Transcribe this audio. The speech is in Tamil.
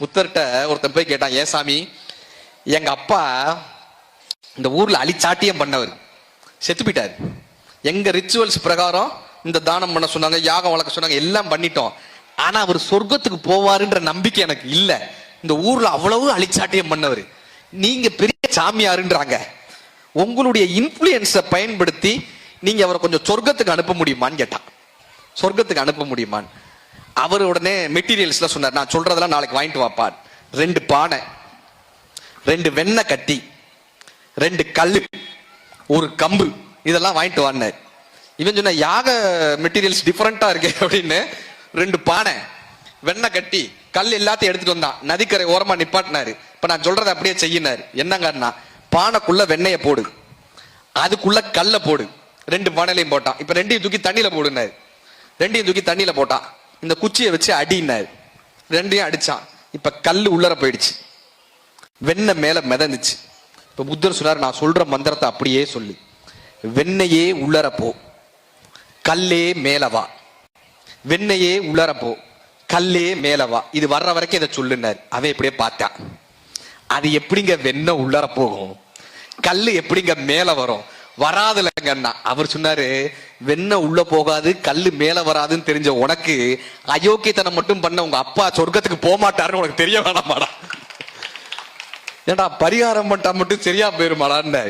புத்தர்கிட்ட ஒருத்தன் போய் கேட்டான், ஏன் சாமி, எங்க அப்பா இந்த ஊர்ல அழிச்சாட்டியம் பண்ணவர், செத்து போயிட்டாரு. எங்க ரிச்சுவல்ஸ் பிரகாரம் இந்த தானம் பண்ண சொன்னாங்க, யாகம் வளர்க்க சொன்னாங்க, எல்லாம் பண்ணிட்டோம். ஆனா அவர் சொர்க்கத்துக்கு போவாருன்ற நம்பிக்கை எனக்கு இல்ல. இந்த ஊர்ல அவ்வளவு அழிச்சாட்டியம் பண்ணவர், நீங்க பெரிய சாமியாருன்றாங்க. உங்களுடைய இன்ஃப்ளூயன்ஸை பயன்படுத்தி நீங்க அவரை கொஞ்சம் சொர்க்கத்துக்கு அனுப்ப முடியுமான்னு கேட்டான். சொர்க்கத்துக்கு அனுப்ப முடியுமான்னு அவர் உடனே மெட்டீரியல்ஸ்ல சொன்னார், நான் சொல்றதெல்லாம் நாளைக்கு வாங்கிட்டு வாப்பார். 2 பானை, 2 வெண்ணெய் கட்டி, 2 கல்லு, 1 கம்பு, இதெல்லாம் வாங்கிட்டு வான்னார். இவன் சொன்ன, யாக மெட்டீரியல்ஸ் டிஃபரெண்டா இருக்கு அப்படின்னு 2 பானை, வெண்ணெய் கட்டி, கல் எல்லாத்தையும் எடுத்துட்டு வந்தான். நதிக்கரை ஓரமா நிப்பாட்டினாரு. இப்ப நான் சொல்றதை அப்படியே செய்யினாரு. என்னங்கன்னா, பானைக்குள்ள வெண்ணெய போடு, அதுக்குள்ள கல்ல போடு, 2 பானையிலையும் போட்டான். இப்ப 2ஐயும் தூக்கி தண்ணியில போடுனாரு. 2ஐயும் தூக்கி தண்ணியில போட்டான். இந்த குச்சியை வச்சு அடினாரு. 2ஐயும் அடிச்சான். இப்ப கல்லு உள்ளர போயிடுச்சு, வெண்ணெய் மேல மிதந்துச்சு. இப்ப புத்தர் சொன்னார், நான் சொல்ற மந்திரத்தை அப்படியே சொல்லு, வெண்ணையே உள்ளர போ, கல்லே மேலவா, வெண்ணையே உள்ளர போ, கல்லே மேலவா, இது வர்ற வரைக்கும் இதை சொல்லுனார். அவன் இப்படியே பார்த்தான், அது எப்படிங்க வெண்ணெய் உள்ளர போகும், கல்லு எப்படிங்க மேல வரும், வராதுலங்கன்னா. அவர் சொன்னாரு, வெண்ணெய் உள்ள போகாது, கல்லு மேல வராதுன்னு தெரிஞ்ச உனக்கு அயோக்கியத்தனம் மட்டும் பண்ண உங்க அப்பா சொர்க்கத்துக்கு போக மாட்டாருன்னு உனக்கு தெரிய வேணாமாடா, ஏண்டா பரிகாரம் பண்ணிட்டா மட்டும் சரியா போயிருமாடான்னு.